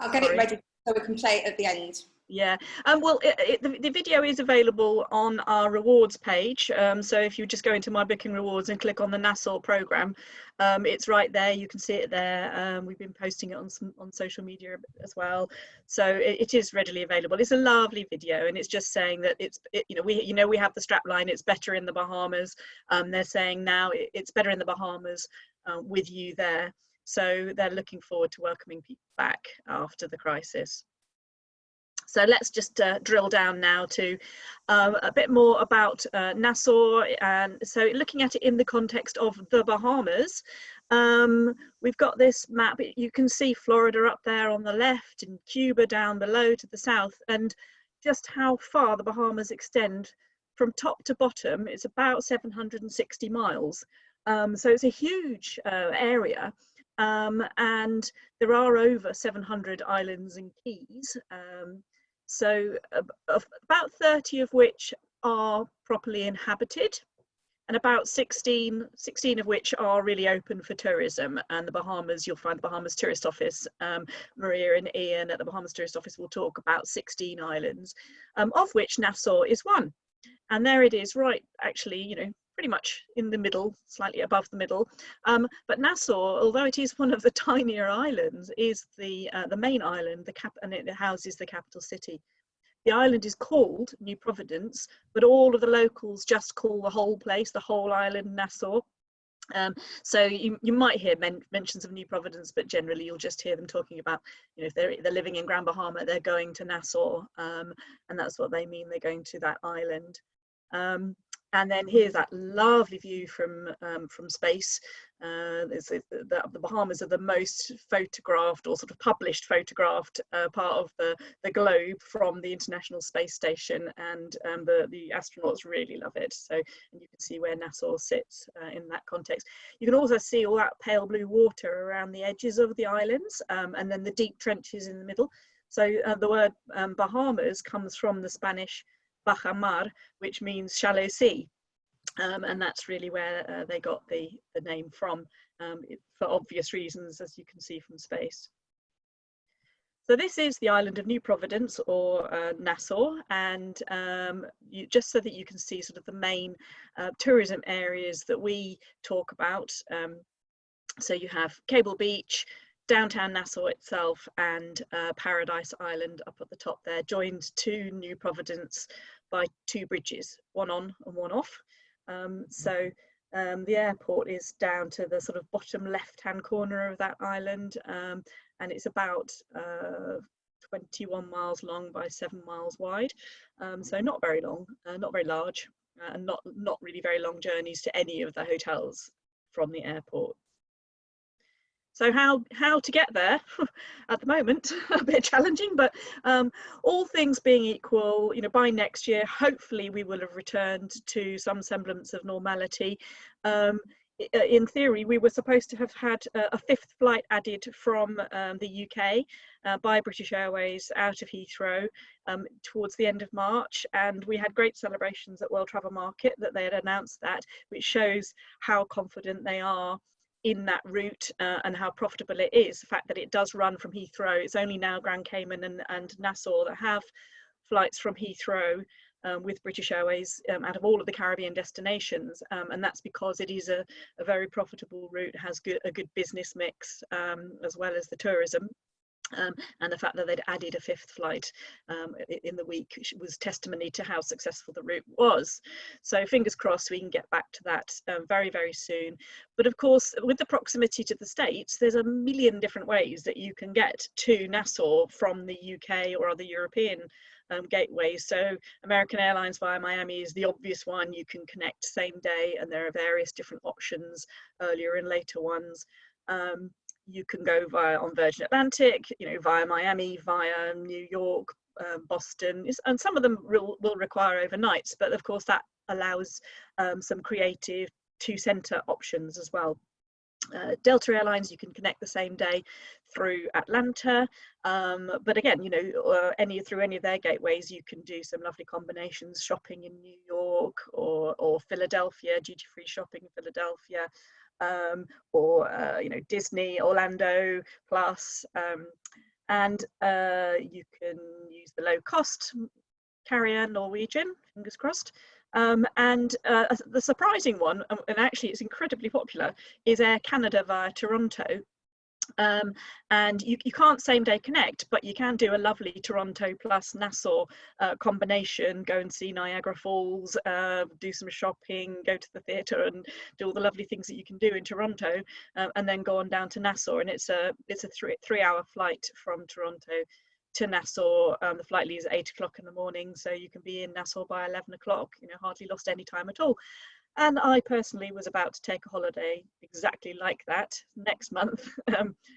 I'll get it ready so we can play it at the end. Yeah, well, the video is available on our rewards page. So if you just go into my booking rewards and click on the Nassau program, it's right there. You can see it there. We've been posting it on social media as well, so it is readily available. It's a lovely video, and it's just saying that we have the strap line. It's better in the Bahamas. They're saying now it's better in the Bahamas with you there. So they're looking forward to welcoming people back after the crisis. So let's just drill down now to a bit more about Nassau. And so looking at it in the context of the Bahamas, we've got this map. You can see Florida up there on the left and Cuba down below to the south, and just how far the Bahamas extend from top to bottom. It's about 760 miles. So it's a huge area. And there are over 700 islands and keys. So about 30 of which are properly inhabited, and about 16 of which are really open for tourism. And the Bahamas, you'll find the Bahamas Tourist Office, Maria and Ian at the Bahamas Tourist Office will talk about 16 islands, of which Nassau is one. And there it is, right, actually, pretty much in the middle, slightly above the middle. But Nassau, although it is one of the tinier islands, is the main island, and it houses the capital city. The island is called New Providence, but all of the locals just call the whole place, the whole island, Nassau. So you might hear mentions of New Providence, but generally you'll just hear them talking about, if they're living in Grand Bahama, they're going to Nassau, and that's what they mean, they're going to that island. And then here's that lovely view from space. The Bahamas are the most photographed or sort of published photographed part of the globe from the International Space Station, and the astronauts really love it. So, and you can see where Nassau sits in that context. You can also see all that pale blue water around the edges of the islands, and then the deep trenches in the middle. So the word Bahamas comes from the Spanish Baja Mar, which means shallow sea, and that's really where they got the name from, for obvious reasons, as you can see from space. So this is the island of New Providence, or Nassau, and just so that you can see sort of the main tourism areas that we talk about. So you have Cable Beach, downtown Nassau itself, and Paradise Island up at the top there, joined to New Providence by two bridges, one on and one off. So the airport is down to the sort of bottom left-hand corner of that island, and it's about 21 miles long by 7 miles wide. So not very long, not very large, and not really very long journeys to any of the hotels from the airport. So how to get there at the moment, a bit challenging, but all things being equal, by next year, hopefully we will have returned to some semblance of normality. In theory, we were supposed to have had a fifth flight added from the UK by British Airways out of Heathrow towards the end of March, and we had great celebrations at World Travel Market that they had announced that, which shows how confident they are in that route and how profitable it is. The fact that it does run from Heathrow. It's only now Grand Cayman and Nassau that have flights from Heathrow with British Airways out of all of the Caribbean destinations, and that's because it is a very profitable route, has a good business mix, as well as the tourism. And the fact that they'd added a fifth flight in the week was testimony to how successful the route was. So fingers crossed we can get back to that very, very soon. But of course, with the proximity to the States, there's a million different ways that you can get to Nassau from the UK or other European gateways. So American Airlines via Miami is the obvious one. You can connect same day, and there are various different options, earlier and later ones. You can go on Virgin Atlantic, via Miami, via New York, Boston, and some of them will require overnights, but of course that allows some creative two-center options as well. Delta Airlines, you can connect the same day through Atlanta, but again, through any of their gateways, you can do some lovely combinations, shopping in New York or Philadelphia, duty-free shopping in Philadelphia, or Disney, Orlando plus, and you can use the low cost carrier Norwegian, fingers crossed. And the surprising one, and actually it's incredibly popular, is Air Canada via Toronto. And you can't same day connect, but you can do a lovely Toronto plus Nassau combination, go and see Niagara Falls, do some shopping, go to the theatre and do all the lovely things that you can do in Toronto, and then go on down to Nassau. And it's a 3-hour flight from Toronto to Nassau. The flight leaves at 8 o'clock in the morning, so you can be in Nassau by 11 o'clock, you know, hardly lost any time at all. And I personally was about to take a holiday exactly like that next month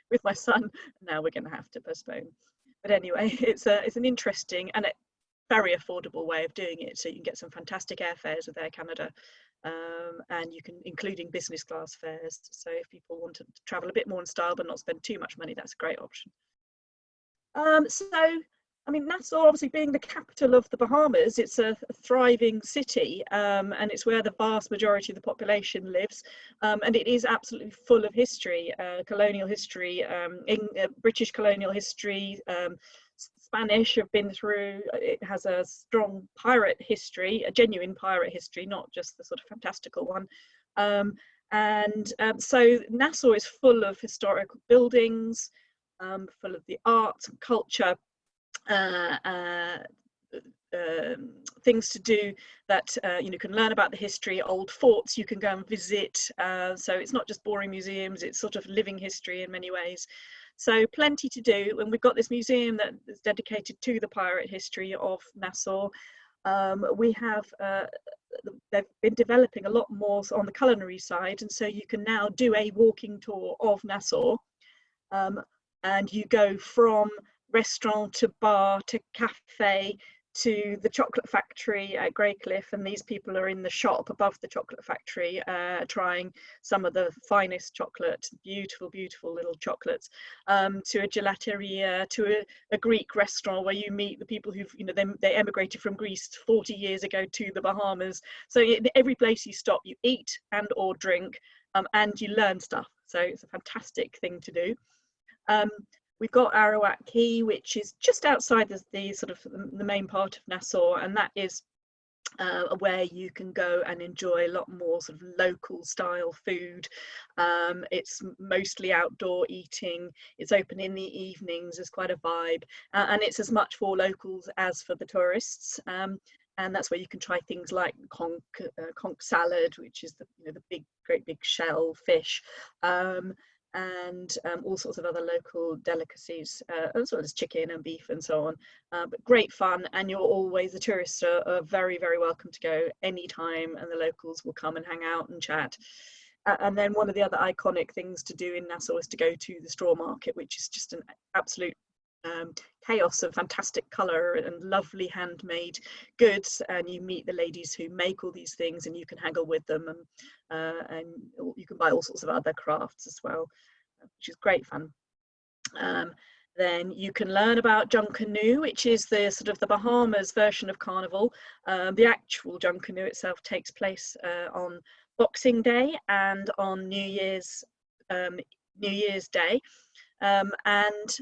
with my son. Now we're going to have to postpone. But anyway, it's an interesting and a very affordable way of doing it. So you can get some fantastic airfares with Air Canada, and you can, including business class fares. So if people want to travel a bit more in style but not spend too much money, that's a great option. So, I mean, Nassau, obviously being the capital of the Bahamas, it's a thriving city, and it's where the vast majority of the population lives, and it is absolutely full of history, colonial history, British colonial history, Spanish have been through. It has a strong pirate history, a genuine pirate history, not just the sort of fantastical one. So Nassau is full of historical buildings, full of the arts and culture, things to do that you can learn about the history. Old forts you can go and visit, so it's not just boring museums, it's sort of living history in many ways. So plenty to do, and we've got this museum that is dedicated to the pirate history of Nassau. We have they've been developing a lot more on the culinary side, and so you can now do a walking tour of Nassau, and you go from restaurant to bar to cafe to the chocolate factory at Greycliff, and these people are in the shop above the chocolate factory trying some of the finest chocolate, beautiful little chocolates, to a gelateria, to a Greek restaurant where you meet the people who've, they emigrated from Greece 40 years ago to the Bahamas. So in every place you stop, you eat and or drink, and you learn stuff. So it's a fantastic thing to do. We've got Arawak Key, which is just outside the sort of the main part of Nassau, and that is where you can go and enjoy a lot more sort of local style food. It's mostly outdoor eating. It's open in the evenings. There's quite a vibe, and it's as much for locals as for the tourists. And that's where you can try things like conch salad, which is the great big shell fish. And all sorts of other local delicacies, as well as chicken and beef and so on. But great fun, and the tourists are very, very welcome to go anytime, and the locals will come and hang out and chat. And then one of the other iconic things to do in Nassau is to go to the straw market, which is just an absolute chaos of fantastic colour and lovely handmade goods, and you meet the ladies who make all these things, and you can haggle with them, and you can buy all sorts of other crafts as well, which is great fun. Then you can learn about Junkanoo, which is the sort of the Bahamas version of Carnival. The actual Junkanoo itself takes place on Boxing Day and on New Year's Day, and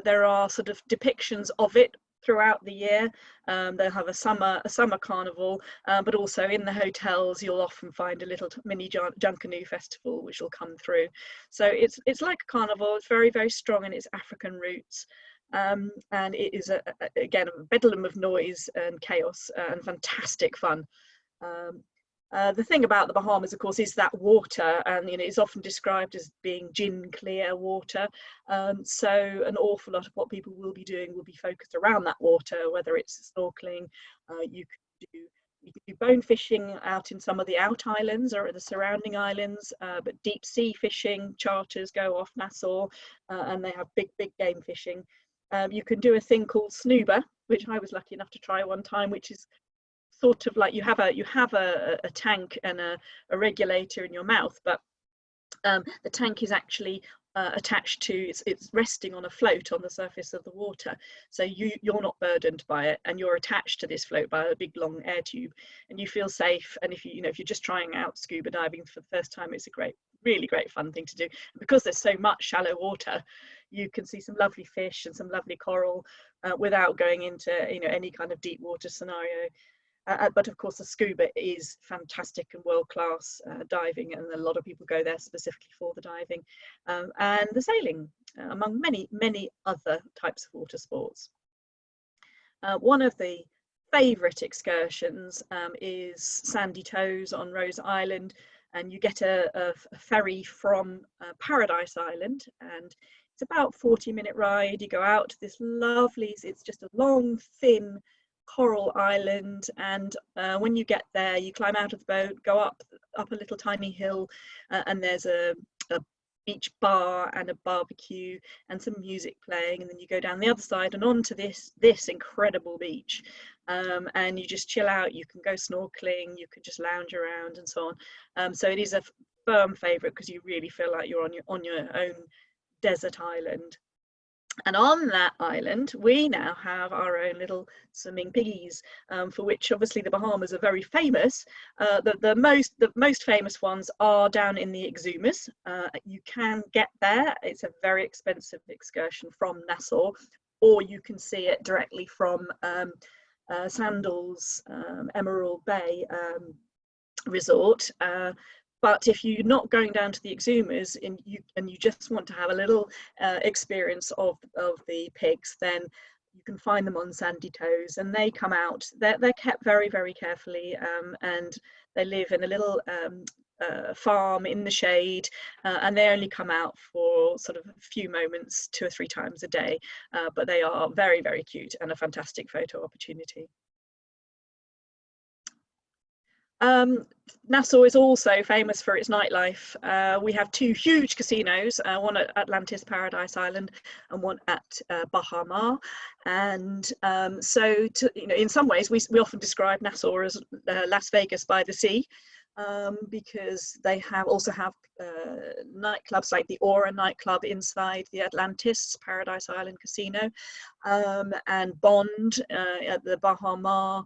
there are sort of depictions of it throughout the year. They'll have a summer carnival, but also in the hotels you'll often find a little mini Junkanoo festival which will come through. So it's like a carnival. It's very, very strong in its African roots, and it is again a bedlam of noise and chaos and fantastic fun. The thing about the Bahamas, of course, is that water, and it's often described as being gin clear water. So an awful lot of what people will be doing will be focused around that water, whether it's snorkeling. You can do bone fishing out in some of the out islands or the surrounding islands, but deep sea fishing charters go off Nassau, and they have big game fishing. You can do a thing called snoober, which I was lucky enough to try one time, which is sort of like you have a tank and a regulator in your mouth, but the tank is actually attached to, it's resting on a float on the surface of the water, so you're not burdened by it, and you're attached to this float by a big long air tube, and you feel safe. And if you're just trying out scuba diving for the first time, it's a great really great fun thing to do. Because there's so much shallow water, you can see some lovely fish and some lovely coral without going into any kind of deep water scenario. But of course the scuba is fantastic and world-class diving, and a lot of people go there specifically for the diving, and the sailing, among many other types of water sports. One of the favourite excursions is Sandy Toes on Rose Island, and you get a ferry from Paradise Island, and it's about 40-minute ride. You go out to this lovely, it's just a long thin coral island, and when you get there you climb out of the boat, go up a little tiny hill, and there's a beach bar and a barbecue and some music playing, and then you go down the other side and onto this incredible beach, and you just chill out. You can go snorkeling, you can just lounge around and so on. So it is a firm favorite because you really feel like you're on your own desert island. And on that island, we now have our own little swimming piggies, for which obviously the Bahamas are very famous. The most famous ones are down in the Exumas. You can get there. It's a very expensive excursion from Nassau, or you can see it directly from Sandals Emerald Bay Resort. But if you're not going down to the Exumas and you just want to have a little experience of the pigs, then you can find them on Sandy Toes, and they come out. They're kept very, very carefully, and they live in a little farm in the shade, and they only come out for sort of a few moments, 2 or 3 times a day, but they are very, very cute and a fantastic photo opportunity. Nassau is also famous for its nightlife. We have 2 huge casinos, one at Atlantis Paradise Island and one at BAHA. And so in some ways we often describe Nassau as Las Vegas by the sea, because they also have nightclubs like the Aura nightclub inside the Atlantis Paradise Island Casino, and Bond at the BAHA,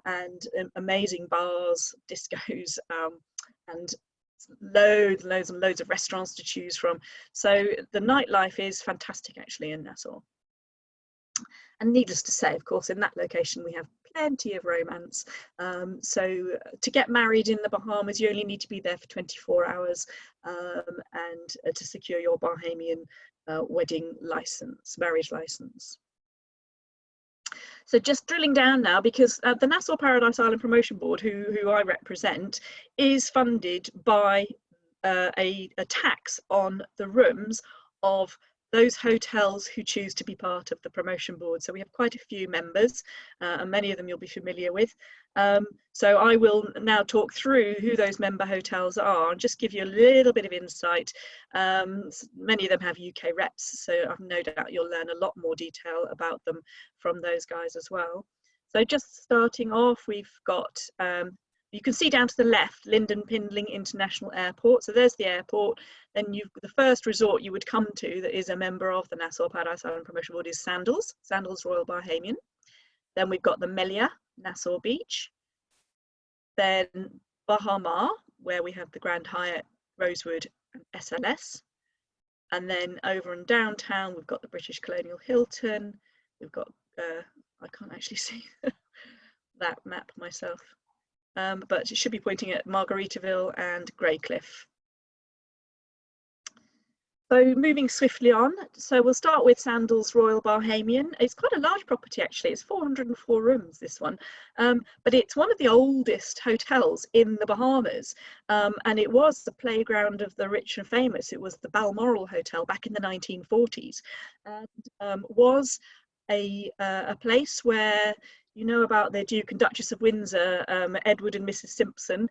and amazing bars, discos, and loads and loads of restaurants to choose from. So the nightlife is fantastic actually in Nassau. And needless to say, of course, in that location we have plenty of romance. So to get married in the Bahamas, you only need to be there for 24 hours, and to secure your Bahamian wedding license, marriage license. So just drilling down now, because the Nassau Paradise Island Promotion Board, who I represent, is funded by a tax on the rooms of those hotels who choose to be part of the promotion board. So we have quite a few members, and many of them you'll be familiar with. So I will now talk through who those member hotels are and just give you a little bit of insight. Many of them have UK reps, so I've no doubt you'll learn a lot more detail about them from those guys as well. So just starting off, we've got, you can see down to the left, Lyndon Pindling International Airport. So there's the airport. Then the first resort you would come to that is a member of the Nassau Paradise Island Promotion Board is Sandals Royal Bahamian. Then we've got the Melia, Nassau Beach. Then BAHA, where we have the Grand Hyatt, Rosewood and SLS. And then over in downtown, we've got the British Colonial Hilton. We've got, I can't actually see that map myself, but it should be pointing at Margaritaville and Greycliff. So moving swiftly on, so we'll start with Sandals Royal Bahamian. It's quite a large property actually, it's 404 rooms, this one, but it's one of the oldest hotels in the Bahamas, and it was the playground of the rich and famous. It was the Balmoral Hotel back in the 1940s, and was a place where, you know about the Duke and Duchess of Windsor, Edward and Mrs. Simpson.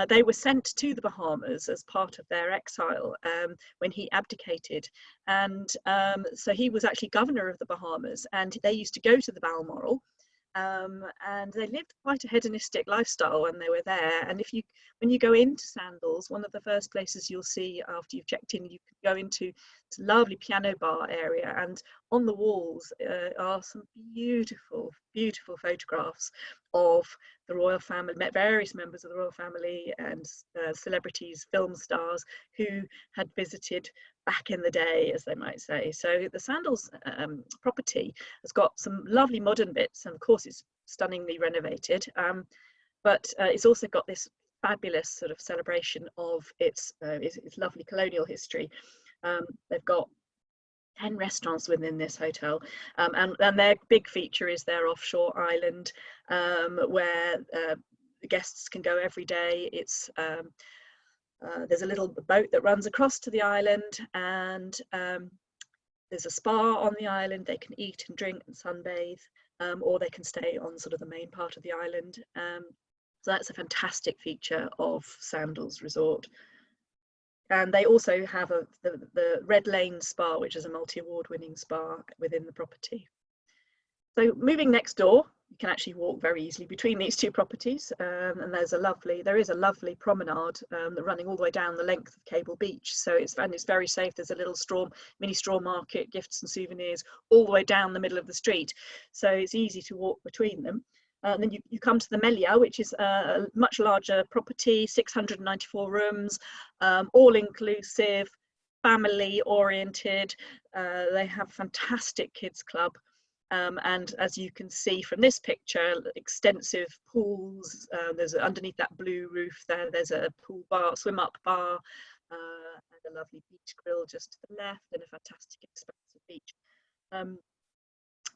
They were sent to the Bahamas as part of their exile when he abdicated, and so he was actually governor of the Bahamas, and they used to go to the Balmoral, and they lived quite a hedonistic lifestyle when they were there. And when you go into Sandals, one of the first places you'll see after you've checked in, you can go into this lovely piano bar area, and on the walls are some beautiful photographs of the royal family, met various members of the royal family and celebrities, film stars who had visited back in the day, as they might say. So the Sandals property has got some lovely modern bits, and of course it's stunningly renovated, but it's also got this fabulous sort of celebration of its lovely colonial history. They've got 10 restaurants within this hotel, and their big feature is their offshore island, where the guests can go every day. It's there's a little boat that runs across to the island, and there's a spa on the island. They can eat and drink and sunbathe, or they can stay on sort of the main part of the island. So that's a fantastic feature of Sandals Resort. And they also have the Red Lane Spa, which is a multi-award winning spa within the property. So moving next door, you can actually walk very easily between these two properties, and there is a lovely promenade running all the way down the length of Cable Beach. So it's very safe. There's a little mini straw market, gifts and souvenirs, all the way down the middle of the street. So it's easy to walk between them. And then you come to the Melia, which is a much larger property, 694 rooms, all inclusive, family oriented. They have fantastic kids club. And as you can see from this picture, extensive pools. There's underneath that blue roof there's a pool bar, swim up bar, and a lovely beach grill just to the left, and a fantastic expansive beach.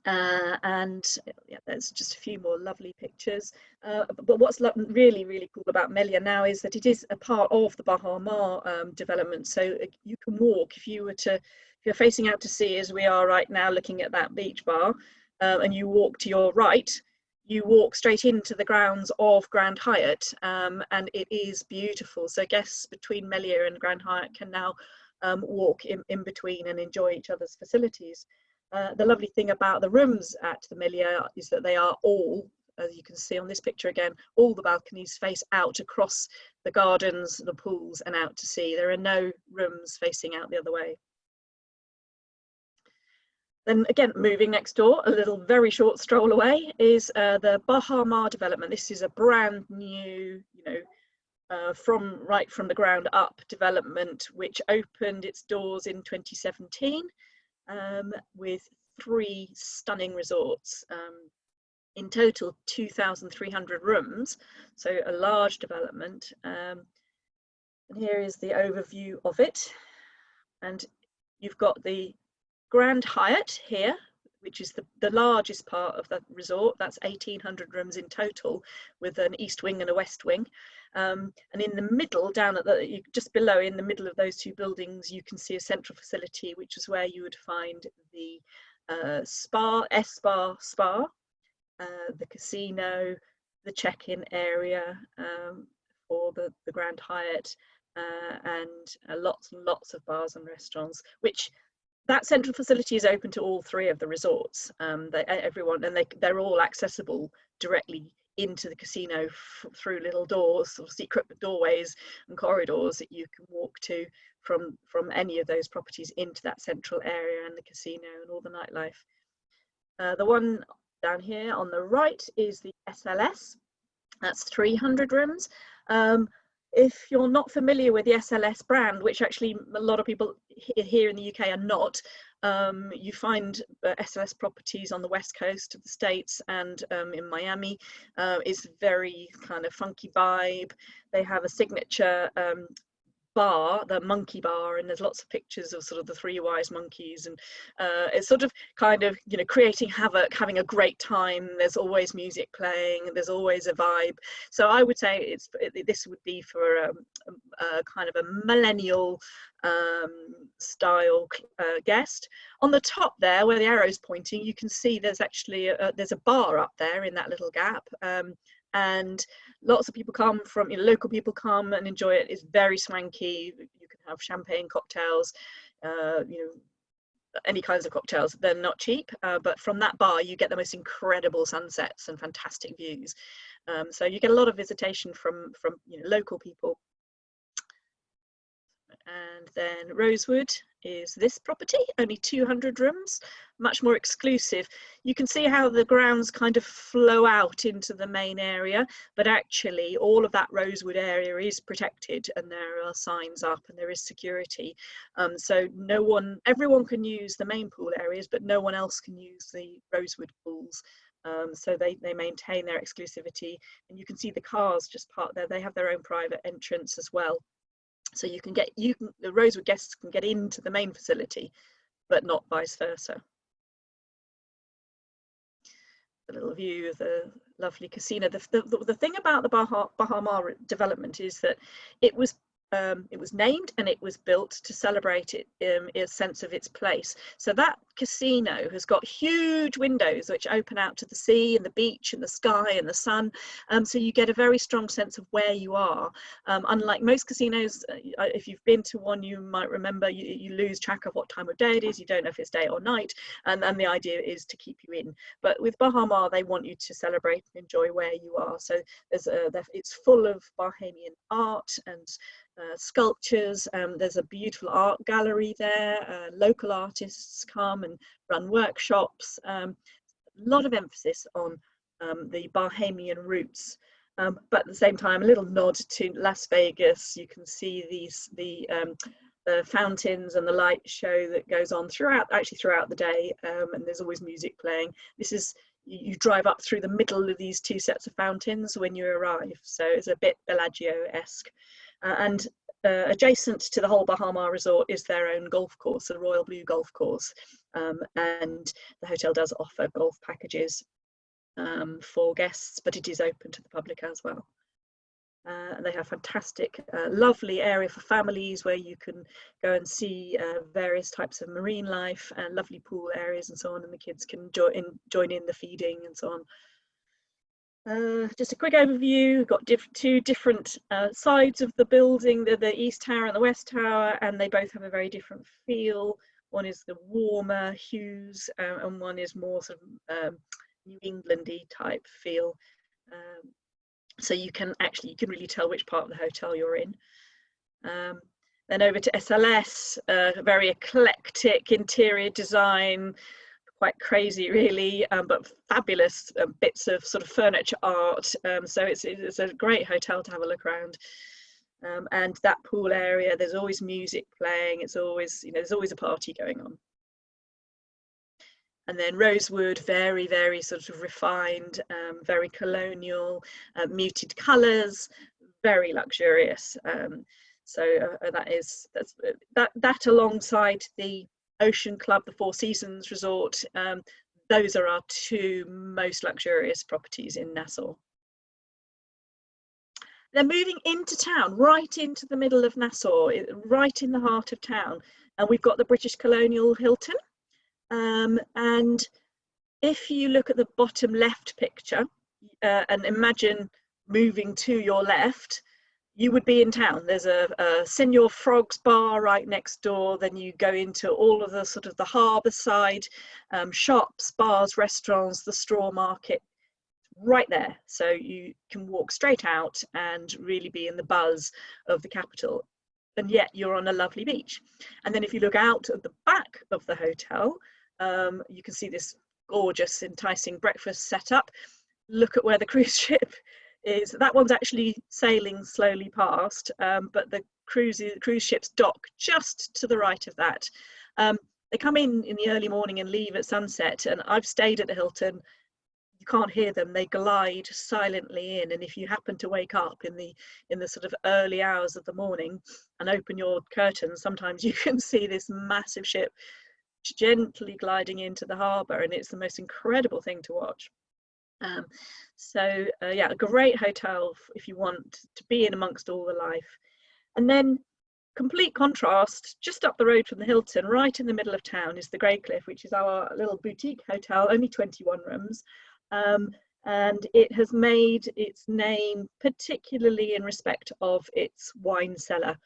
And yeah, there's just a few more lovely pictures. But what's really, really cool about Melia now is that it is a part of the BAHA development. So you can walk, if you're facing out to sea, as we are right now looking at that beach bar, and you walk to your right, you walk straight into the grounds of Grand Hyatt, and it is beautiful. So guests between Melia and Grand Hyatt can now walk in between and enjoy each other's facilities. The lovely thing about the rooms at the Melia is that they are all, as you can see on this picture again, all the balconies face out across the gardens, the pools, and out to sea. There are no rooms facing out the other way. Then again, moving next door, a little very short stroll away, is the BAHA development. This is a brand new, right from the ground up development, which opened its doors in 2017. With 3 stunning resorts, in total 2,300 rooms, so a large development. And here is the overview of it, and you've got the Grand Hyatt here, which is the largest part of the resort. That's 1,800 rooms in total, with an east wing and a west wing. And in the middle, down at just below, in the middle of those 2 buildings, you can see a central facility, which is where you would find the spa, spa, the casino, the check-in area for the Grand Hyatt, and lots and lots of bars and restaurants, which that central facility is open to all 3 of the resorts. They're all accessible directly into the casino through little doors or secret doorways and corridors that you can walk to from any of those properties into that central area and the casino and all the nightlife. The one down here on the right is the SLS. That's 300 rooms. If you're not familiar with the SLS brand, which actually a lot of people here in the UK are not, you find SLS properties on the west coast of the States and in Miami. Is very kind of funky vibe. They have a signature bar, the monkey bar, and there's lots of pictures of sort of the 3 wise monkeys, and it's sort of kind of, creating havoc, having a great time. There's always music playing, there's always a vibe. So I would say this would be for a kind of a millennial style guest. On the top there, where the arrow's pointing, you can see there's actually there's a bar up there in that little gap. And lots of people come from, local people come and enjoy it. It's very swanky. You can have champagne cocktails, any kinds of cocktails. They're not cheap, but from that bar you get the most incredible sunsets and fantastic views. So you get a lot of visitation from local people. And then Rosewood is this property, only 200 rooms, much more exclusive. You can see how the grounds kind of flow out into the main area, but actually all of that Rosewood area is protected, and there are signs up and there is security. So everyone can use the main pool areas, but no one else can use the Rosewood pools. So they maintain their exclusivity, and you can see the cars just parked there. They have their own private entrance as well. So the Rosewood guests can get into the main facility, but not vice versa. A little view of the lovely casino. The thing about the BAHA development is that it was named and it was built to celebrate its sense of its place. So that casino has got huge windows which open out to the sea and the beach and the sky and the sun. So you get a very strong sense of where you are. Unlike most casinos, if you've been to one, you might remember you lose track of what time of day it is. You don't know if it's day or night, and the idea is to keep you in. But with BAHA, they want you to celebrate and enjoy where you are. So it's full of Bahamian art and sculptures. There's a beautiful art gallery there. Local artists come and run workshops. A lot of emphasis on the Bahamian roots, but at the same time a little nod to Las Vegas. You can see the fountains and the light show that goes on throughout the day, and there's always music playing. You drive up through the middle of these two sets of fountains when you arrive, so it's a bit Bellagio-esque. And adjacent to the whole BAHA resort is their own golf course, the Royal Blue Golf Course, and the hotel does offer golf packages for guests, but it is open to the public as well. And they have fantastic, lovely area for families where you can go and see various types of marine life and lovely pool areas and so on, and the kids can join in the feeding and so on. Just a quick overview. We've got two different sides of the building, the East Tower and the West Tower, and they both have a very different feel. One is the warmer hues, and one is more sort of New Englandy type feel. So you can really tell which part of the hotel you're in. Then over to SLS, very eclectic interior design, quite crazy really, but fabulous bits of sort of furniture art. So it's a great hotel to have a look around. And that pool area, there's always music playing. It's always, there's always a party going on. And then Rosewood, very, very sort of refined, very colonial, muted colours, very luxurious. So that alongside the Ocean Club, the Four Seasons Resort, those are our two most luxurious properties in Nassau. They're moving into town, right into the middle of Nassau, right in the heart of town. And we've got the British Colonial Hilton. And if you look at the bottom left picture and imagine moving to your left, you would be in town. There's a Senor Frog's bar right next door. Then you go into all of the sort of the harbour side, shops, bars, restaurants, the straw market, right there. So you can walk straight out and really be in the buzz of the capital. And yet you're on a lovely beach. And then if you look out at the back of the hotel, you can see this gorgeous, enticing breakfast setup. Look at where the cruise ship is. That one's actually sailing slowly past, but the cruise ships dock just to the right of that. They come in the early morning and leave at sunset, and I've stayed at the Hilton. You can't hear them. They glide silently in, and if you happen to wake up in the sort of early hours of the morning and open your curtains, sometimes you can see this massive ship gently gliding into the harbour, and it's the most incredible thing to watch. Yeah, a great hotel if you want to be in amongst all the life. And then complete contrast, just up the road from the Hilton, right in the middle of town, is the Grey Cliff, which is our little boutique hotel, only 21 rooms. And it has made its name particularly in respect of its wine cellar.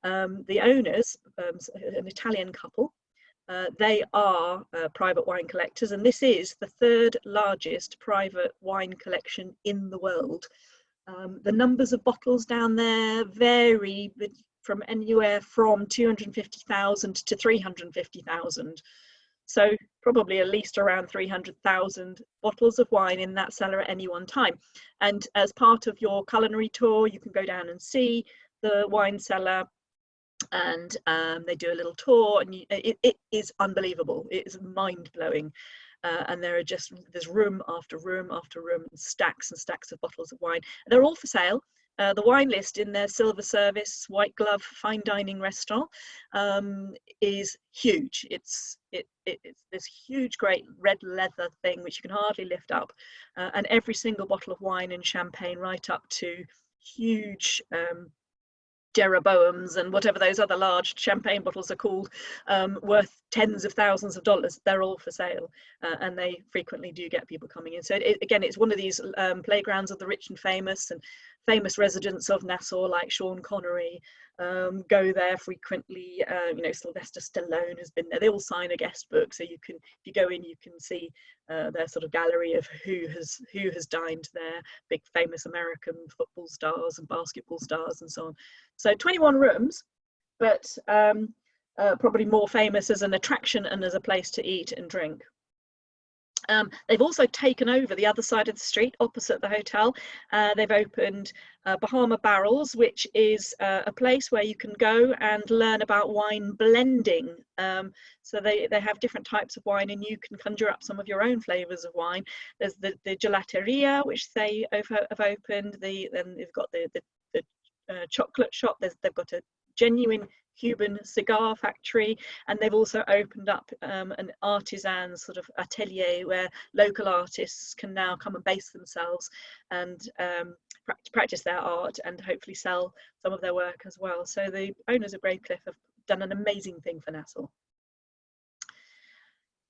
The owners, an Italian couple, they are private wine collectors, and this is the third largest private wine collection in the world. The numbers of bottles down there vary from anywhere from 250,000 to 350,000. So probably at least around 300,000 bottles of wine in that cellar at any one time. And as part of your culinary tour, you can go down and see the wine cellar, and they do a little tour, and it is unbelievable. It is mind-blowing. And there's room after room after room, and stacks of bottles of wine. They're all for sale. The wine list in their silver service, white glove, fine dining restaurant is huge. It's this huge, great red leather thing which you can hardly lift up, and every single bottle of wine and champagne, right up to huge Jeroboams and whatever those other large champagne bottles are called, worth tens of thousands of dollars. They're all for sale, and they frequently do get people coming in. So again, it's one of these playgrounds of the rich and famous residents of Nassau, like Sean Connery, go there frequently. You know, Sylvester Stallone has been there. They all sign a guest book, so you can, if you go in, you can see their sort of gallery of who has dined there, big famous American football stars and basketball stars and so on. So 21 rooms, but probably more famous as an attraction and as a place to eat and drink. They've also taken over the other side of the street opposite the hotel. They've opened Bahama Barrels, which is a place where you can go and learn about wine blending. So they have different types of wine, and you can conjure up some of your own flavors of wine. There's the gelateria, which they have opened. Then they've got the chocolate shop. They've got a genuine Cuban cigar factory, and they've also opened up an artisan sort of atelier where local artists can now come and base themselves and practice their art and hopefully sell some of their work as well. So the owners of Cliff have done an amazing thing for Nassau.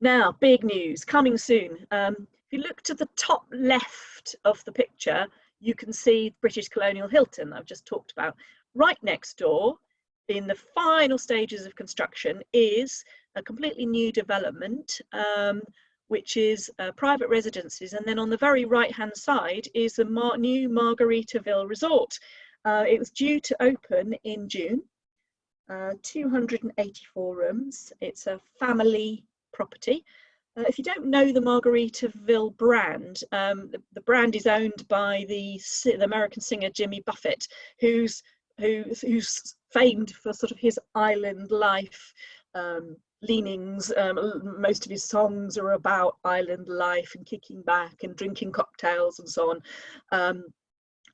Now, big news coming soon. If you look to the top left of the picture, you can see British Colonial Hilton I've just talked about. Right next door, in the final stages of construction, is a completely new development, which is private residences. And then on the very right hand side is a new Margaritaville resort. It was due to open in June, 284 rooms. It's a family property. If you don't know the Margaritaville brand, the brand is owned by the American singer Jimmy Buffett, who's famed for sort of his island life leanings. Most of his songs are about island life and kicking back and drinking cocktails and so on.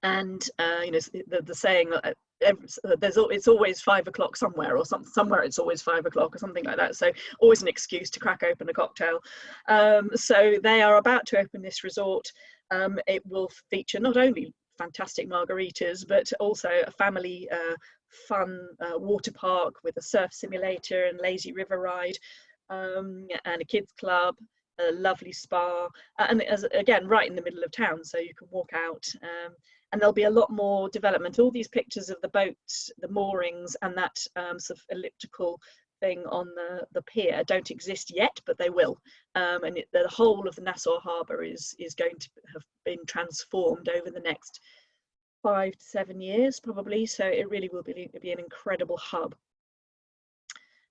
You know, the saying that it's always 5 o'clock somewhere, or somewhere it's always 5 o'clock or something like that. So always an excuse to crack open a cocktail. So they are about to open this resort. It will feature not only fantastic margaritas, but also a family fun water park with a surf simulator and lazy river ride, and a kids club, a lovely spa, and again right in the middle of town, so you can walk out. And there'll be a lot more development. All these pictures of the boats, the moorings, and that sort of elliptical thing on the pier don't exist yet, but they will. And the whole of the Nassau Harbour is going to have been transformed over the next 5 to 7 years, probably. So it really will be an incredible hub.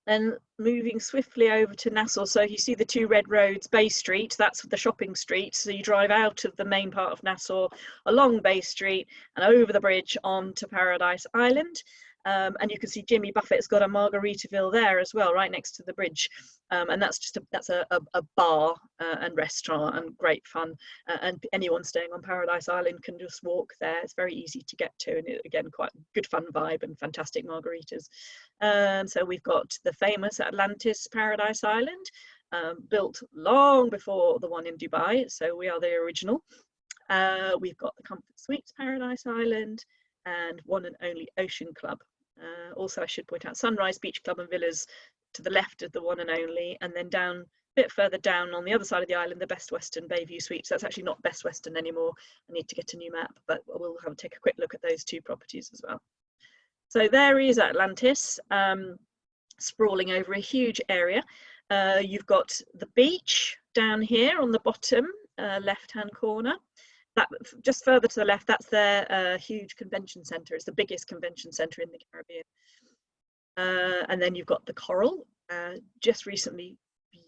Then moving swiftly over to Nassau, so you see the two red roads, Bay Street, that's the shopping street. So you drive out of the main part of Nassau, along Bay Street and over the bridge onto Paradise Island. And you can see Jimmy Buffett's got a Margaritaville there as well, right next to the bridge. And that's a bar and restaurant and great fun. And anyone staying on Paradise Island can just walk there. It's very easy to get to, and again, quite good fun vibe and fantastic margaritas. So we've got the famous Atlantis Paradise Island, built long before the one in Dubai. So we are the original. We've got the Comfort Suites Paradise Island, and one and only Ocean Club. Also, I should point out Sunrise Beach Club and Villas to the left of the one and only, and then down a bit further down on the other side of the island, the Best Western Bayview Suites. That's actually not Best Western anymore. I need to get a new map, but we'll take a quick look at those two properties as well. So there is Atlantis, sprawling over a huge area. You've got the beach down here on the bottom left-hand corner. that just further to the left, that's their huge convention centre. It's the biggest convention centre in the Caribbean. And then you've got the Coral, just recently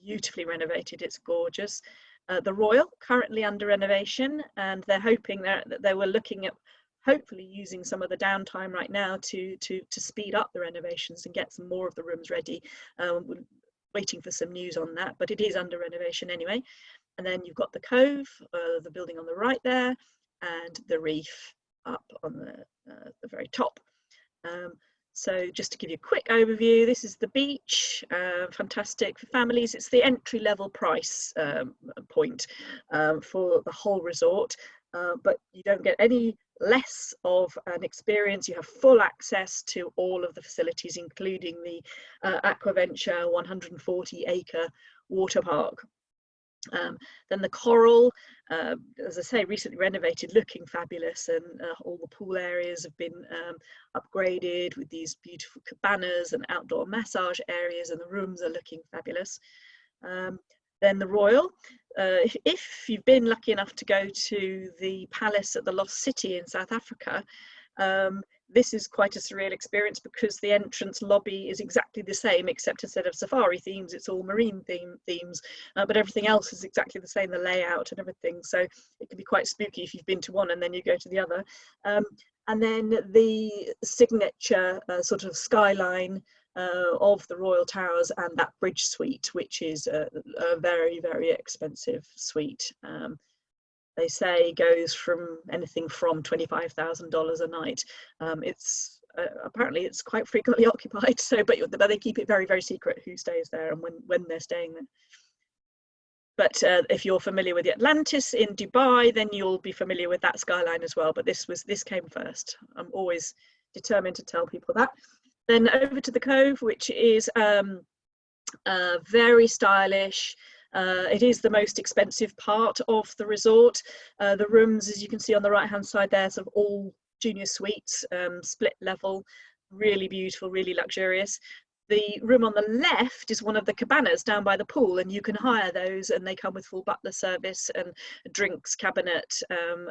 beautifully renovated. It's gorgeous. The Royal, currently under renovation, and they're hoping that they were looking at hopefully using some of the downtime right now to speed up the renovations and get some more of the rooms ready. We're waiting for some news on that, but it is under renovation anyway. And then you've got the Cove, the building on the right there, and the Reef up on the very top. So just to give you a quick overview, this is the beach, fantastic for families. It's the entry-level price point for the whole resort, but you don't get any less of an experience. You have full access to all of the facilities, including the Aquaventure 140-acre water park. Then the Coral, as I say, recently renovated, looking fabulous, and all the pool areas have been upgraded with these beautiful cabanas and outdoor massage areas, and the rooms are looking fabulous. Then the Royal, if you've been lucky enough to go to the palace at the Lost City in South Africa, this is quite a surreal experience because the entrance lobby is exactly the same, except instead of safari themes, it's all marine themes, but everything else is exactly the same, the layout and everything. So it can be quite spooky if you've been to one and then you go to the other. And then the signature sort of skyline of the Royal Towers and that bridge suite, which is a very, very expensive suite. They say goes from anything from $25,000 a night. It's apparently it's quite frequently occupied. So, but they keep it very, very secret who stays there and when they're staying there. But if you're familiar with the Atlantis in Dubai, then you'll be familiar with that skyline as well. But this came first. I'm always determined to tell people that. Then over to the Cove, which is very stylish. It is the most expensive part of the resort. The rooms, as you can see on the right hand side there, sort of all junior suites, split level, really beautiful, really luxurious. The room on the left is one of the cabanas down by the pool, and you can hire those, and they come with full butler service and a drinks cabinet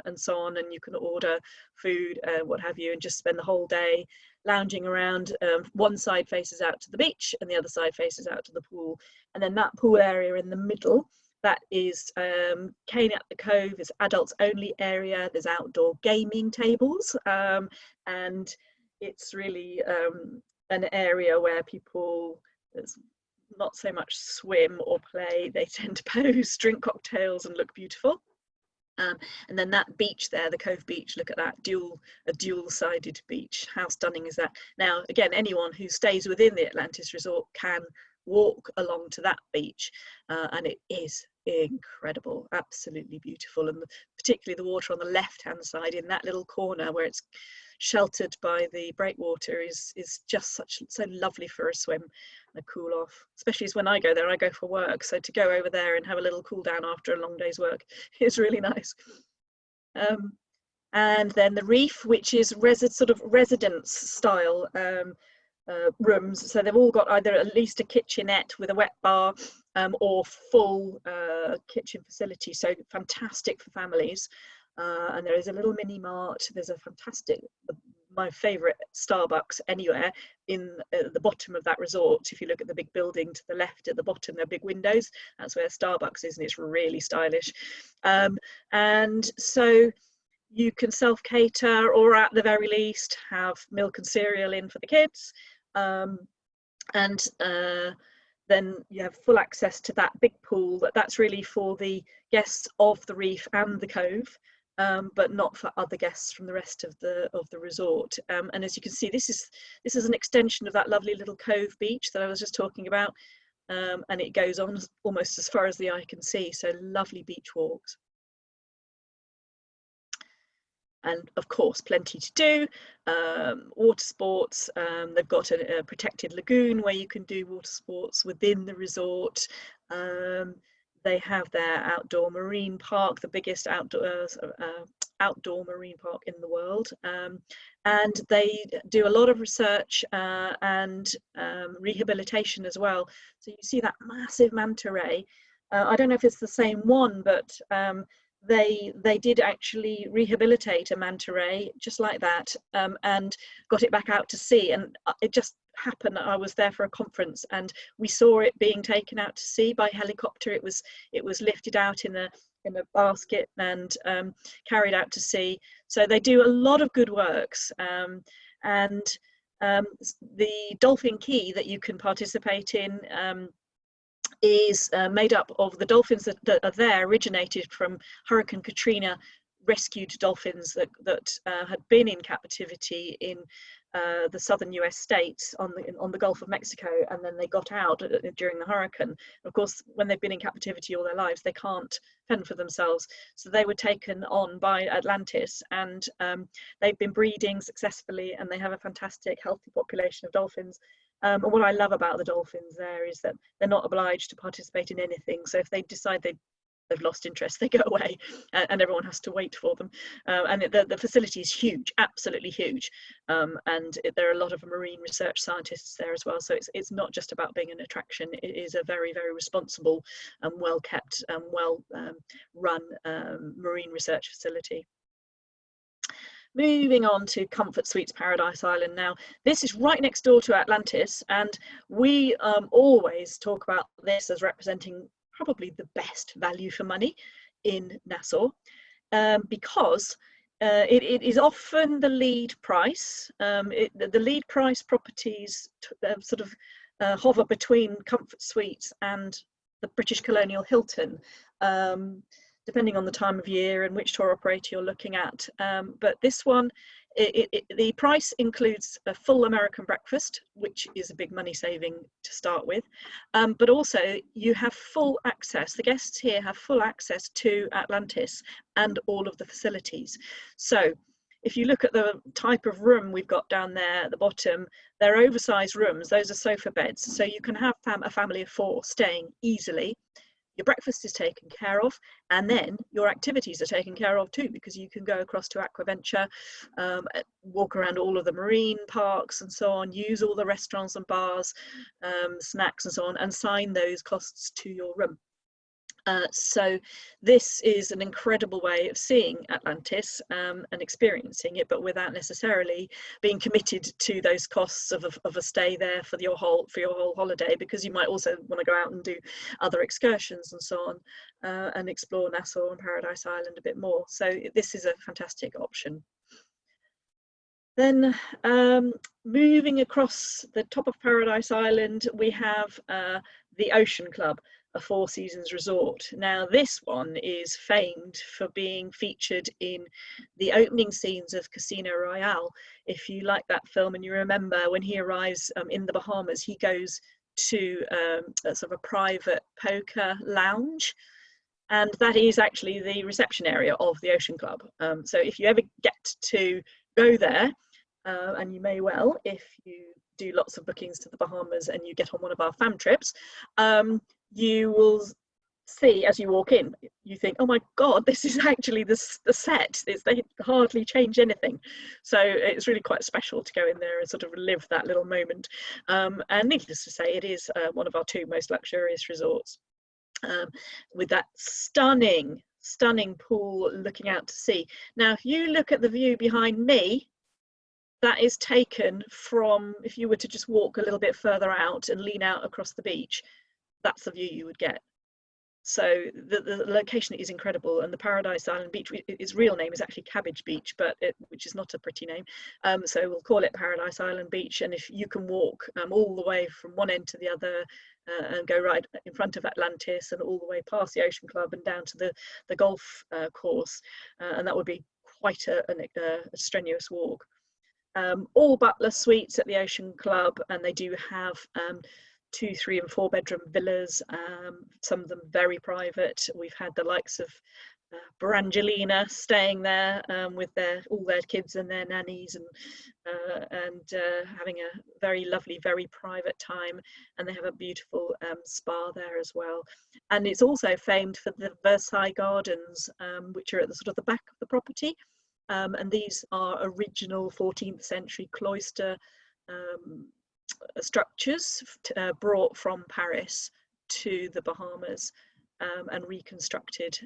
and so on, and you can order food, what have you, and just spend the whole day lounging around. One side faces out to the beach and the other side faces out to the pool, and then that pool area in the middle, that is Cane at the Cove, is adults only area. There's outdoor gaming tables, and it's really an area where people, there's not so much swim or play, they tend to pose, drink cocktails and look beautiful. And then that beach there, the Cove Beach, look at that, a dual-sided beach. How stunning is that? Now, again, anyone who stays within the Atlantis resort can walk along to that beach, and it is incredible, absolutely beautiful. And particularly the water on the left-hand side in that little corner where it's sheltered by the breakwater is just so lovely for a swim and a cool off, especially as when I go there, I go for work, so to go over there and have a little cool down after a long day's work is really nice. And then the Reef, which is sort of residence style rooms, so they've all got either at least a kitchenette with a wet bar or full kitchen facility, so fantastic for families. And there is a little mini mart. There's a fantastic, my favorite Starbucks anywhere in the bottom of that resort. If you look at the big building to the left at the bottom, there are big windows. That's where Starbucks is, and it's really stylish. And so you can self-cater, or at the very least have milk and cereal in for the kids. And then you have full access to that big pool. That's really for the guests of the Reef and the Cove. But not for other guests from the rest of the resort. And as you can see, this is an extension of that lovely little Cove Beach that I was just talking about, and it goes on almost as far as the eye can see. So lovely beach walks, and of course plenty to do. Water sports. They've got a protected lagoon where you can do water sports within the resort. They have their outdoor marine park, the biggest outdoor marine park in the world, and they do a lot of research and rehabilitation as well. So you see that massive manta ray. I don't know if it's the same one, but they did actually rehabilitate a manta ray just like that, and got it back out to sea. And it just happened that I was there for a conference and we saw it being taken out to sea by helicopter. It was lifted out in a basket and carried out to sea. So they do a lot of good works, and the dolphin key that you can participate in is made up of the dolphins that are there, originated from Hurricane Katrina, rescued dolphins that had been in captivity in the southern US states on the Gulf of Mexico, and then they got out during the hurricane. Of course, when they've been in captivity all their lives, they can't fend for themselves, so they were taken on by Atlantis, and they've been breeding successfully, and they have a fantastic healthy population of dolphins. And what I love about the dolphins there is that they're not obliged to participate in anything. So if they decide they've lost interest, they go away, and everyone has to wait for them. And the facility is huge, absolutely huge. And there are a lot of marine research scientists there as well. So it's not just about being an attraction. It is a very, very responsible and well kept and well run marine research facility. Moving on to Comfort Suites Paradise Island now. This is right next door to Atlantis, and we always talk about this as representing probably the best value for money in Nassau, because it is often the lead price. The lead price properties sort of hover between Comfort Suites and the British Colonial Hilton, depending on the time of year and which tour operator you're looking at. But this one, the price includes a full American breakfast, which is a big money saving to start with. But also you have full access, the guests here have full access to Atlantis and all of the facilities. So if you look at the type of room we've got down there at the bottom, they're oversized rooms. Those are sofa beds. So you can have a family of 4 staying easily. Your breakfast is taken care of, and then your activities are taken care of too, because you can go across to Aquaventure, walk around all of the marine parks and so on, use all the restaurants and bars, snacks and so on, and sign those costs to your room. So this is an incredible way of seeing Atlantis and experiencing it, but without necessarily being committed to those costs of a stay there for your whole holiday, because you might also want to go out and do other excursions and so on, and explore Nassau and Paradise Island a bit more. So this is a fantastic option. Then moving across the top of Paradise Island, we have the Ocean Club, a 4 Seasons resort. Now this one is famed for being featured in the opening scenes of Casino Royale. If you like that film and you remember when he arrives in the Bahamas, he goes to a sort of a private poker lounge, and that is actually the reception area of the Ocean Club. So if you ever get to go there, and you may well if you do lots of bookings to the Bahamas and you get on one of our fam trips, you will see as you walk in, you think, oh my god, this is actually the set. They hardly change anything. So it's really quite special to go in there and sort of live that little moment. And needless to say, it is one of our 2 most luxurious resorts, with that stunning pool looking out to sea. Now if you look at the view behind me, that is taken from, if you were to just walk a little bit further out and lean out across the beach, that's the view you would get. So the location is incredible, and the Paradise Island Beach, its real name is actually Cabbage Beach, but which is not a pretty name. So we'll call it Paradise Island Beach, and if you can walk all the way from one end to the other and go right in front of Atlantis and all the way past the Ocean Club and down to the golf course, and that would be quite a strenuous walk. All butler suites at the Ocean Club, and they do have 2, 3 and 4 bedroom villas, some of them very private. We've had the likes of Brangelina staying there with all their kids and their nannies, and having a very lovely, very private time, and they have a beautiful spa there as well. And it's also famed for the Versailles Gardens, which are at the sort of the back of the property, and these are original 14th century cloister structures brought from Paris to the Bahamas and reconstructed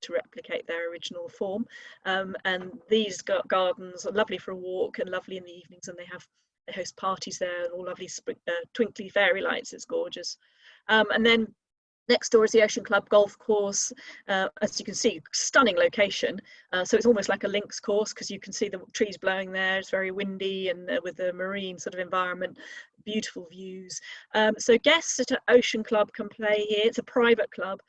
to replicate their original form. And these gardens are lovely for a walk and lovely in the evenings, and they host parties there and all lovely twinkly fairy lights. It's gorgeous. And then next door is the Ocean Club golf course. As you can see, stunning location. So it's almost like a links course because you can see the trees blowing there. It's very windy and with the marine sort of environment, beautiful views. So guests at Ocean Club can play here. It's a private club.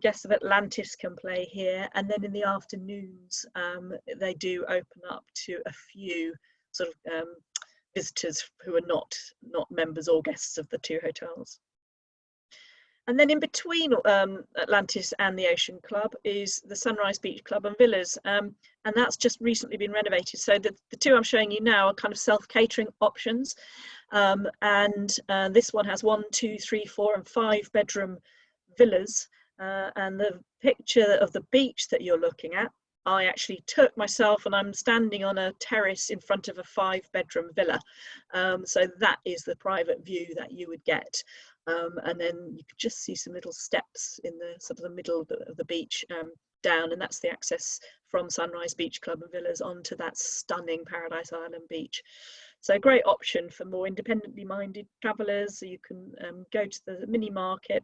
Guests of Atlantis can play here. And then in the afternoons, they do open up to a few sort of visitors who are not members or guests of the two hotels. And then in between Atlantis and the Ocean Club is the Sunrise Beach Club and Villas, and that's just recently been renovated. So the two I'm showing you now are kind of self-catering options, and this one has 1, 2, 3, 4 and 5 bedroom villas, and the picture of the beach that you're looking at, I actually took myself, and I'm standing on a terrace in front of a 5-bedroom villa. So that is the private view that you would get. And then you could just see some little steps in the sort of the middle of the beach down, and that's the access from Sunrise Beach Club and Villas onto that stunning Paradise Island beach. So a great option for more independently minded travellers. So you can go to the mini market,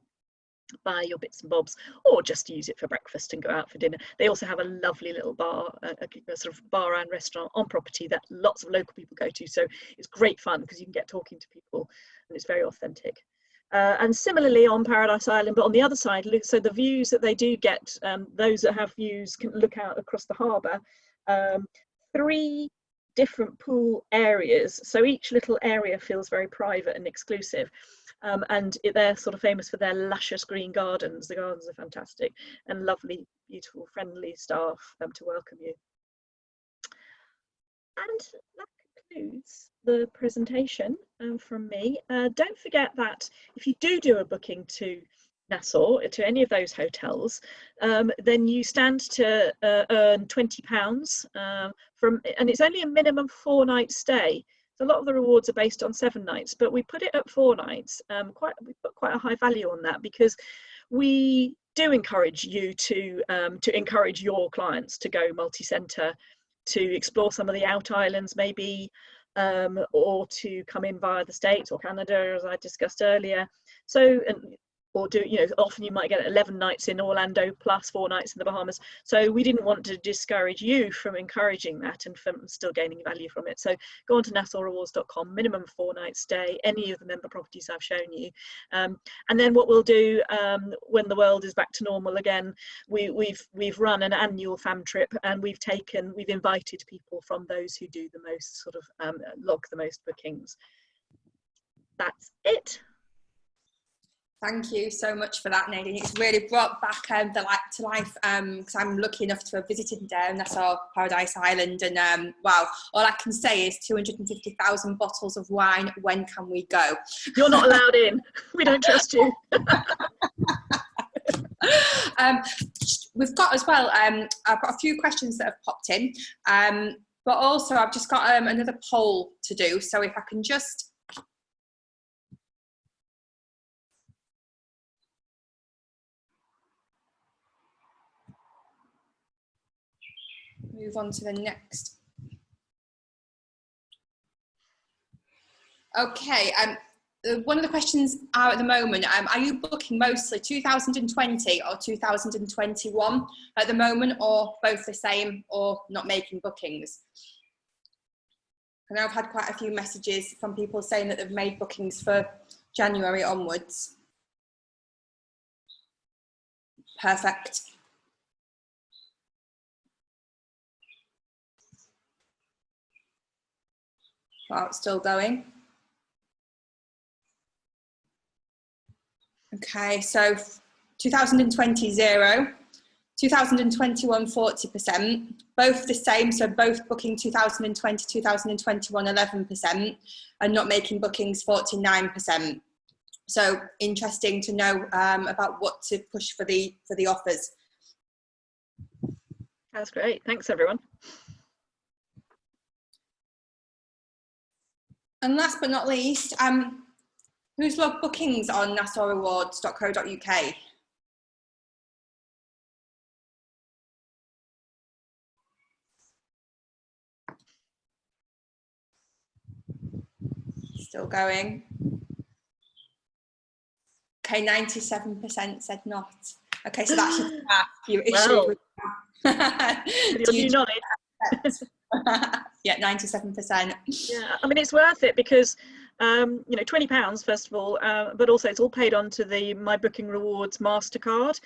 buy your bits and bobs, or just use it for breakfast and go out for dinner. They also have a lovely little bar, a sort of bar and restaurant on property that lots of local people go to. So it's great fun because you can get talking to people and it's very authentic. And similarly on Paradise Island, but on the other side, so the views that they do get, those that have views can look out across the harbour. 3 different pool areas, so each little area feels very private and exclusive, and they're sort of famous for their luscious green gardens. The gardens are fantastic and lovely, beautiful, friendly staff to welcome you. And that concludes the presentation from me. Don't forget that if you do a booking to Nassau, to any of those hotels, then you stand to earn £20 and it's only a minimum 4-night stay. So a lot of the rewards are based on 7 nights, but we put it at 4 nights. We put quite a high value on that because we do encourage you to encourage your clients to go multi-centre, to explore some of the out islands maybe, or to come in via the States or Canada, as I discussed earlier. So, or do, you know, often you might get 11 nights in Orlando plus 4 nights in the Bahamas. So we didn't want to discourage you from encouraging that and from still gaining value from it. So go on to NassauRewards.com, minimum 4-night stay, any of the member properties I've shown you. And then what we'll do when the world is back to normal again, we've run an annual fam trip, and we've invited people from those who do the most sort of log the most bookings. That's it. Thank you so much for that, Nadine. It's really brought back the light to life, because I'm lucky enough to have visited Nassau Paradise Island, and wow, all I can say is 250,000 bottles of wine. When can we go? You're not allowed in. We don't trust you. We've got as well, I've got a few questions that have popped in, but also I've just got another poll to do. So if I can just move on to the next. Okay, one of the questions are at the moment, are you booking mostly 2020 or 2021 at the moment, or both the same, or not making bookings? I know I've had quite a few messages from people saying that they've made bookings for January onwards. Perfect. Wow, it's still going. Okay, so 2020, 0, 2021, 40%, both the same, so both booking 2020, 2021, 11%, and not making bookings, 49%. So interesting to know about what to push for the offers. That's great, thanks everyone. And last but not least, who's logged bookings on NassauRewards.co.uk? Still going. Okay, 97% said not. Okay, so that's just your issue. Well, with your new knowledge. Yeah, 97%. Yeah, I mean, it's worth it because you know, £20 first of all, but also it's all paid onto the My Booking Rewards MasterCard.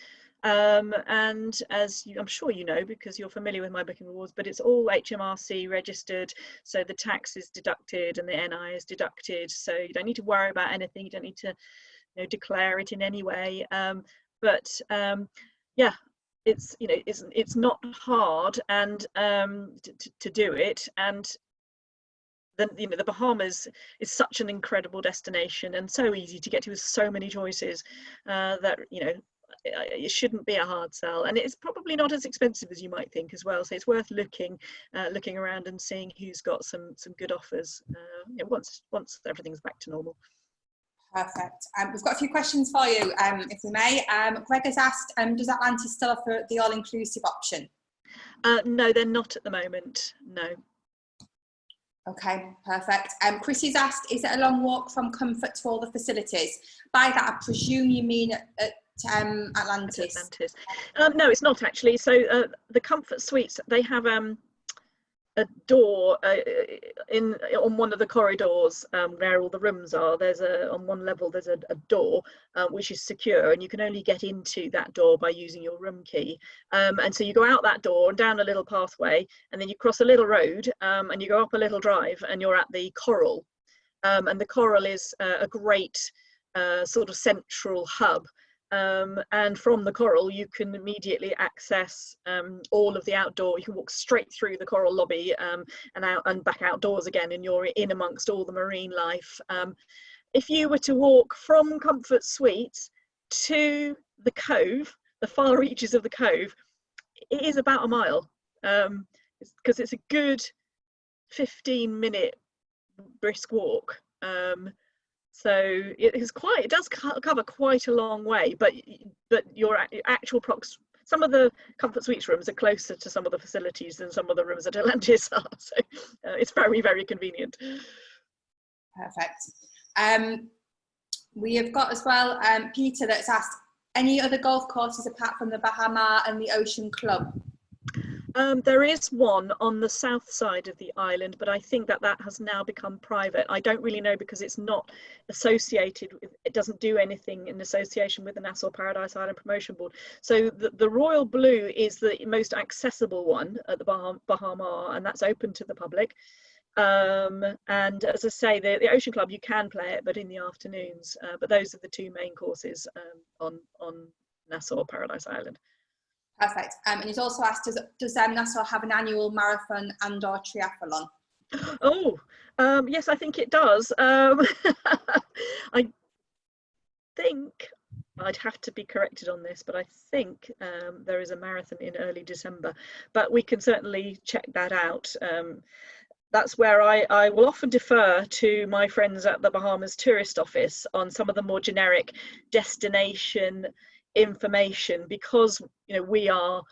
And as I'm sure you know, because you're familiar with My Booking Rewards, but it's all HMRC registered, so the tax is deducted and the NI is deducted, so you don't need to worry about anything. You don't need to, you know, declare it in any way. Yeah, it's, you know, it's not hard and to do it. And then, you know, the Bahamas is such an incredible destination and so easy to get to with so many choices that, you know, it shouldn't be a hard sell, and it's probably not as expensive as you might think as well. So it's worth looking around and seeing who's got some good offers, you know, once everything's back to normal. Perfect. We've got a few questions for you, if we may. Greg has asked, does Atlantis still offer the all-inclusive option? No, they're not at the moment. No. Okay, perfect. Chrissy's asked, is it a long walk from Comfort to all the facilities? By that, I presume you mean at Atlantis. Atlantis. No, it's not actually. So the Comfort Suites, they have a door on one of the corridors where all the rooms are. There's on one level there's a door which is secure, and you can only get into that door by using your room key. And so you go out that door and down a little pathway, and then you cross a little road and you go up a little drive, and you're at the Coral. And the Coral is a great sort of central hub. And from the Coral you can immediately access all of the outdoor. You can walk straight through the Coral lobby and out and back outdoors again, and you're in amongst all the marine life. If you were to walk from Comfort Suites to the Cove, the far reaches of the Cove, it is about a mile, because it's a good 15-minute brisk walk. So it does cover quite a long way, but your actual some of the Comfort Suites rooms are closer to some of the facilities than some of the rooms at Atlantis are, so it's very, very convenient. Perfect. We have got as well Peter that's asked, any other golf courses apart from the Bahama and the Ocean Club? There is one on the south side of the island, but I think that has now become private. I don't really know because it's not associated with, it doesn't do anything in association with the Nassau Paradise Island Promotion Board. So the Royal Blue is the most accessible one at the Bahama, and that's open to the public. And as I say, the Ocean Club, you can play it, but in the afternoons. But those are the two main courses on Nassau Paradise Island. Perfect. And he's also asked, does Nassau have an annual marathon and or triathlon? Oh, yes, I think it does. I think, I'd have to be corrected on this, but I think there is a marathon in early December, but we can certainly check that out. That's where I will often defer to my friends at the Bahamas Tourist Office on some of the more generic destination information, because, you know, we are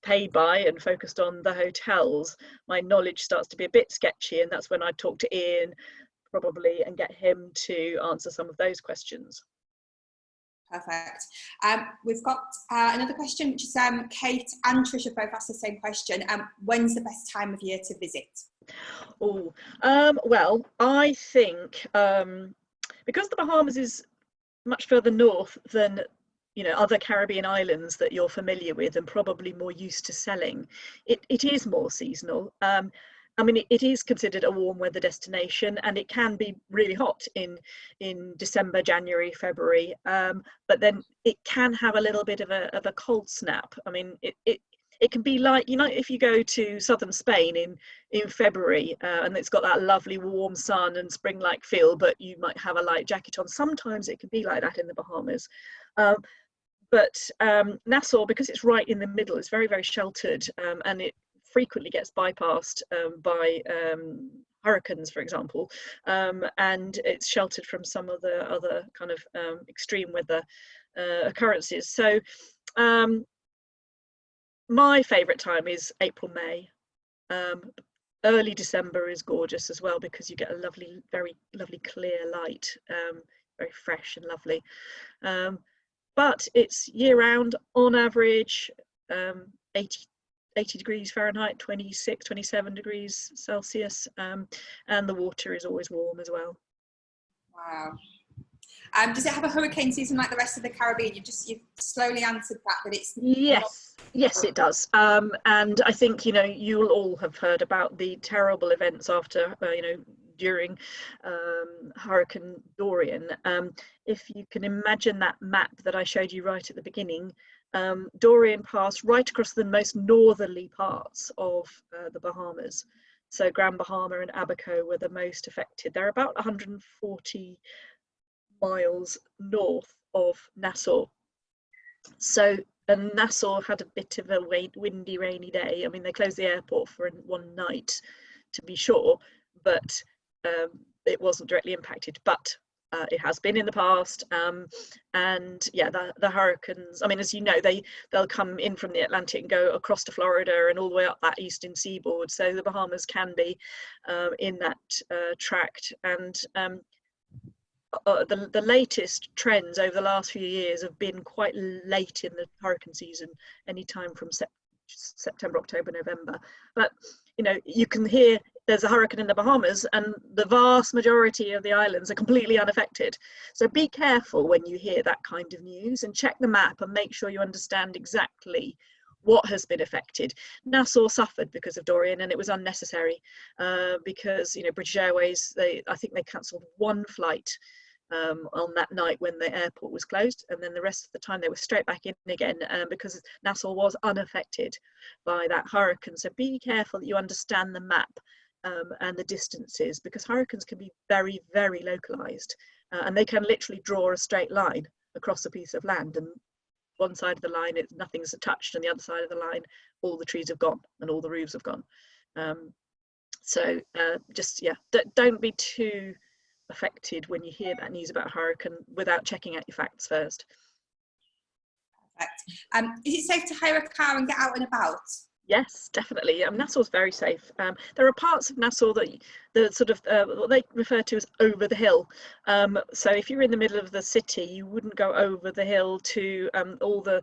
paid by and focused on the hotels. My knowledge starts to be a bit sketchy, and that's when I talk to Ian probably and get him to answer some of those questions. Perfect. We've got another question, which is Kate and Trish have both asked the same question. When's the best time of year to visit? Oh, well, I think because the Bahamas is much further north than, you know, other Caribbean islands that you're familiar with and probably more used to selling, it is more seasonal. I mean, it is considered a warm weather destination, and it can be really hot in December, January, February, but then it can have a little bit of a cold snap. I mean, it can be like, you know, if you go to southern Spain in February and it's got that lovely warm sun and spring-like feel, but you might have a light jacket on. Sometimes it can be like that in the Bahamas. But Nassau, because it's right in the middle, it's very, very sheltered, and it frequently gets bypassed by hurricanes, for example, and it's sheltered from some of the other kind of extreme weather occurrences. So my favourite time is April, May. early December is gorgeous as well, because you get a lovely, very lovely clear light, very fresh and lovely. But it's year round, on average, 80 degrees Fahrenheit, 26, 27 degrees Celsius, and the water is always warm as well. Wow. Does it have a hurricane season like the rest of the Caribbean? You've slowly answered that, but it's... Yes, it does. And I think, you know, you'll all have heard about the terrible events after, you know, during Hurricane Dorian. If you can imagine that map that I showed you right at the beginning, Dorian passed right across the most northerly parts of the Bahamas. So Grand Bahama and Abaco were the most affected. They're about 140 miles north of Nassau. So, and Nassau had a bit of a windy, rainy day. I mean, they closed the airport for one night, to be sure, but it wasn't directly impacted. But it has been in the past, and yeah, the hurricanes, I mean, as you know, they'll come in from the Atlantic and go across to Florida and all the way up that eastern seaboard. So the Bahamas can be in that tract, and the latest trends over the last few years have been quite late in the hurricane season, anytime from September, October, November. But you know, you can hear there's a hurricane in the Bahamas and the vast majority of the islands are completely unaffected. So be careful when you hear that kind of news, and check the map and make sure you understand exactly what has been affected. Nassau suffered because of Dorian, and it was unnecessary, because, you know, British Airways, I think they cancelled one flight on that night when the airport was closed, and then the rest of the time they were straight back in again, because Nassau was unaffected by that hurricane. So be careful that you understand the map and the distances, because hurricanes can be very, very localized, and they can literally draw a straight line across a piece of land, and one side of the line nothing's touched, and the other side of the line all the trees have gone and all the roofs have gone. So just, yeah, don't be too affected when you hear that news about a hurricane without checking out your facts first. Perfect. Is it safe to hire a car and get out and about? Yes, definitely. Nassau's very safe. There are parts of Nassau that the sort of what they refer to as over the hill. So if you're in the middle of the city, you wouldn't go over the hill to all the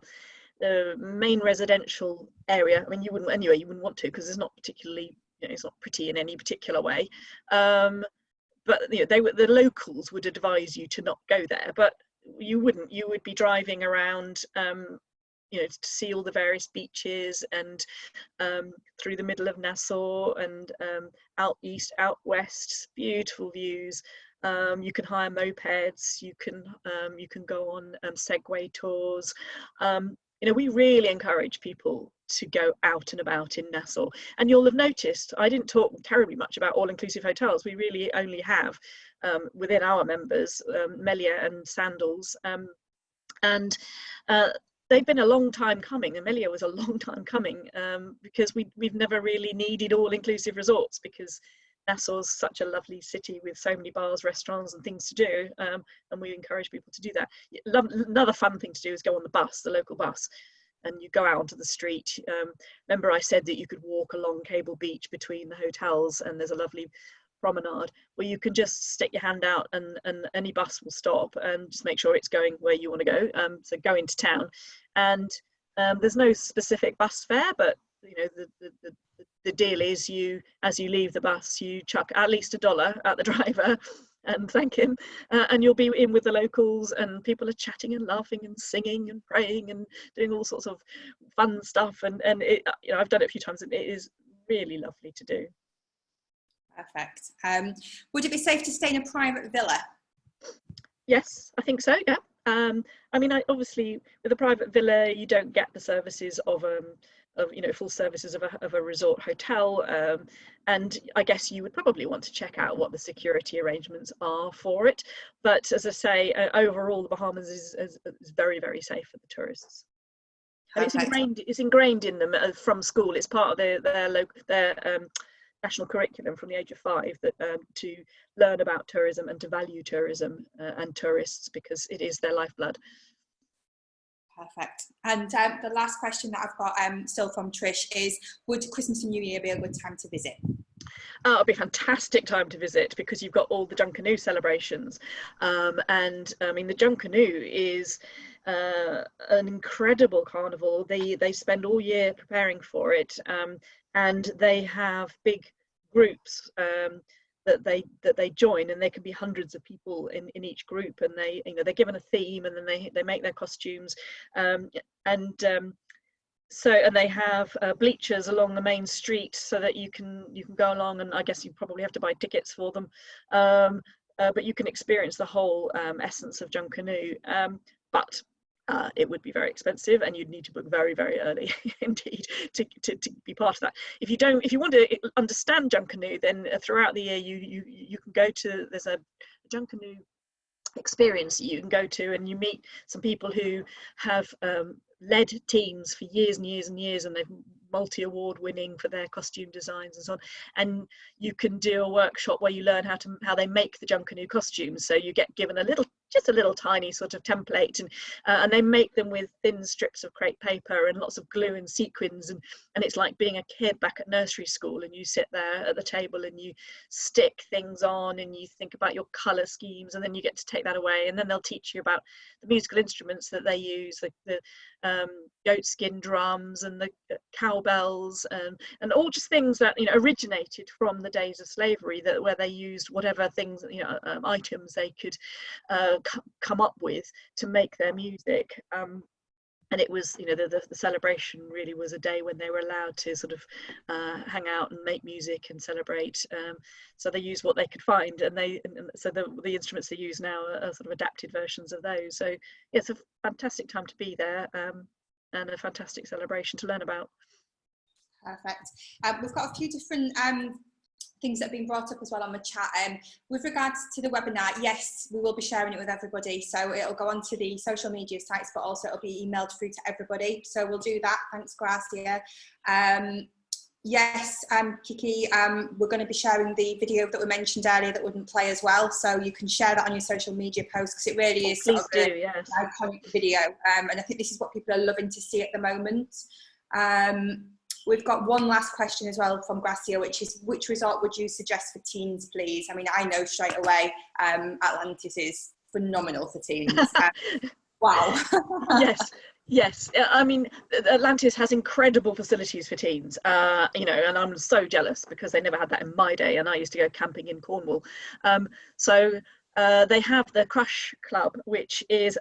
main residential area. I mean, you wouldn't anyway. You wouldn't want to, because it's not particularly, you know, it's not pretty in any particular way. But you know, the locals would advise you to not go there. But you wouldn't. You would be driving around, you know, to see all the various beaches, and through the middle of Nassau, and out east, out west, beautiful views. You can hire mopeds. You can go on Segway tours. You know, we really encourage people to go out and about in Nassau. And you'll have noticed, I didn't talk terribly much about all-inclusive hotels. We really only have, within our members, Melia and Sandals. And they've been a long time coming. Amelia was a long time coming, because we've never really needed all-inclusive resorts, because Nassau's such a lovely city with so many bars, restaurants and things to do, and we encourage people to do that. Another fun thing to do is go on the bus, the local bus, and you go out onto the street. Remember I said that you could walk along Cable Beach between the hotels, and there's a lovely promenade where you can just stick your hand out, and any bus will stop, and just make sure it's going where you want to go. So go into town, and there's no specific bus fare, but you know, the deal is, as you leave the bus, you chuck at least $1 at the driver and thank him, and you'll be in with the locals, and people are chatting and laughing and singing and praying and doing all sorts of fun stuff, and it, you know, I've done it a few times, and it is really lovely to do. Perfect. Would it be safe to stay in a private villa? Yes, I think so, yeah. I mean, obviously with a private villa you don't get the services of you know, full services of a resort hotel, and I guess you would probably want to check out what the security arrangements are for it. But as I say, overall the Bahamas is very, very safe for the tourists. And it's ingrained in them from school. It's part of their national curriculum from the age of 5, that to learn about tourism and to value tourism and tourists, because it is their lifeblood. Perfect. And the last question that I've got still from Trish is, would Christmas and New Year be a good time to visit? It'll be a fantastic time to visit because you've got all the Junkanoo celebrations, and I mean the Junkanoo is an incredible carnival. They spend all year preparing for it, and they have big groups that they join, and there can be hundreds of people in each group, and they're given a theme, and then they make their costumes, so, and they have bleachers along the main street so that you can go along, and I guess you probably have to buy tickets for them, but you can experience the whole essence of Junkanoo. But it would be very expensive, and you'd need to book very, very early indeed to be part of that. If you want to understand Junkanoo, then throughout the year you can go to, there's a Junkanoo experience that you can go to, and you meet some people who have led teams for years and years and years, and they've multi-award winning for their costume designs and so on, and you can do a workshop where you learn how they make the Junkanoo costumes. So you get given just a little tiny sort of template, and they make them with thin strips of crepe paper and lots of glue and sequins, and it's like being a kid back at nursery school, and you sit there at the table and you stick things on and you think about your color schemes, and then you get to take that away, and then they'll teach you about the musical instruments that they use, the goatskin drums and the cowbells, and all just things that originated from the days of slavery, where they used whatever things, items they could come up with to make their music. And it was, the celebration really was a day when they were allowed to sort of hang out and make music and celebrate. So they used what they could find, and so the instruments they use now are sort of adapted versions of those. So yeah, it's a fantastic time to be there, and a fantastic celebration to learn about. Perfect. We've got a few different things that have been brought up as well on the chat. With regards to the webinar, yes, we will be sharing it with everybody, so it'll go onto the social media sites, but also it'll be emailed through to everybody, so we'll do that. Thanks, Gracia. Yes, Kiki, we're going to be sharing the video that we mentioned earlier that wouldn't play as well, so you can share that on your social media posts, because it really is sort of yes, an iconic video, and I think this is what people are loving to see at the moment. We've got one last question as well from Gracia, which is, which resort would you suggest for teens, please? I mean, I know straight away Atlantis is phenomenal for teens. Wow. Yes. I mean, Atlantis has incredible facilities for teens, and I'm so jealous because they never had that in my day, and I used to go camping in Cornwall. So they have the Crush Club, which is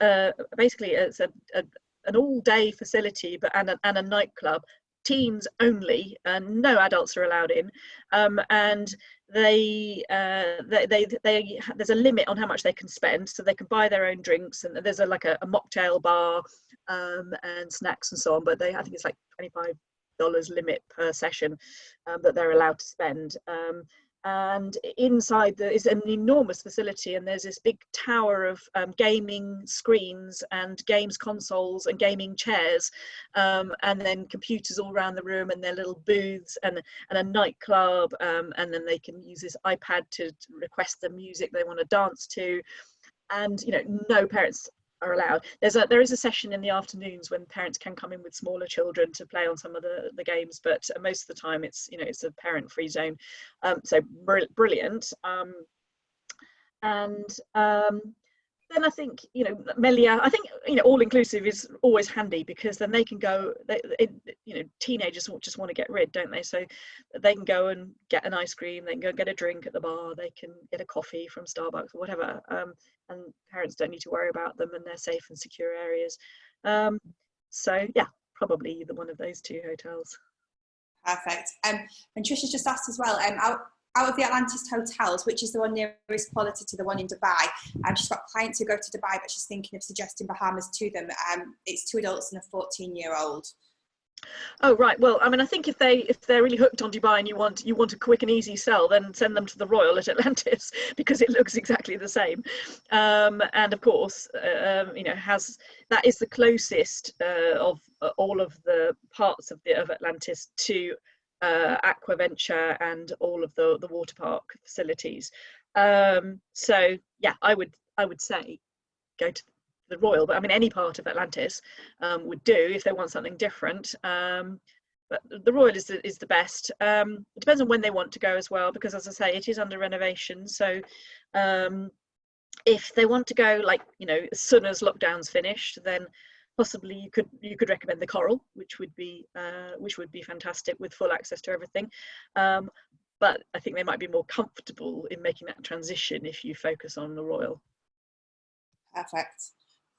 basically it's an all-day facility, and a nightclub. Teens only, and no adults are allowed in, and there's a limit on how much they can spend, so they can buy their own drinks, and there's a mocktail bar and snacks and so on, but I think it's like $25 limit per session that they're allowed to spend. And inside is an enormous facility, and there's this big tower of gaming screens and games consoles and gaming chairs, and then computers all around the room, and their little booths, and a nightclub, and then they can use this iPad to request the music they want to dance to, and no parents are allowed. There is a session in the afternoons when parents can come in with smaller children to play on some of the games, but most of the time it's it's a parent-free zone. So brilliant. Then I think Melia, I think all-inclusive is always handy, because then they can go, teenagers just want to get rid, don't they? So they can go and get an ice cream, they can go get a drink at the bar, they can get a coffee from Starbucks or whatever, and parents don't need to worry about them, and they're safe and secure areas. So yeah, probably either one of those two hotels. Perfect. And Trisha's just asked as well, out of the Atlantis hotels, which is the one nearest quality to the one in Dubai? She's got clients who go to Dubai, but she's thinking of suggesting Bahamas to them. It's 2 adults and a 14-year-old. Oh right, well, I mean, I think if they're really hooked on Dubai and you want a quick and easy sell, then send them to the Royal at Atlantis, because it looks exactly the same, and of course that is the closest of all of the parts of Atlantis to Aquaventure and all of the water park facilities. So yeah, I would say go to the Royal, but I mean any part of Atlantis would do if they want something different. but the Royal is the best. It depends on when they want to go as well, because as I say, it is under renovation. So if they want to go, like, you know, as soon as lockdown's finished, then possibly you could recommend the Coral, which would be fantastic with full access to everything. But I think they might be more comfortable in making that transition if you focus on the Royal. Perfect.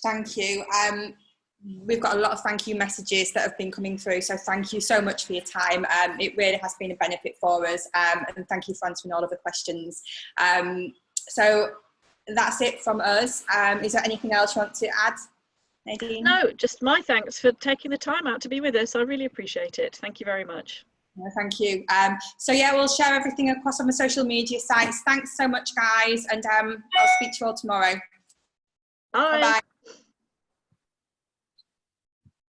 Thank you. We've got a lot of thank you messages that have been coming through, so thank you so much for your time. It really has been a benefit for us, and thank you for answering all of the questions. So that's it from us. Is there anything else you want to add, Nadine? No, just my thanks for taking the time out to be with us. I really appreciate it. Thank you very much. No, thank you. So yeah, we'll share everything across on the social media sites. Thanks so much, guys, and I'll speak to you all tomorrow. Bye. Bye-bye.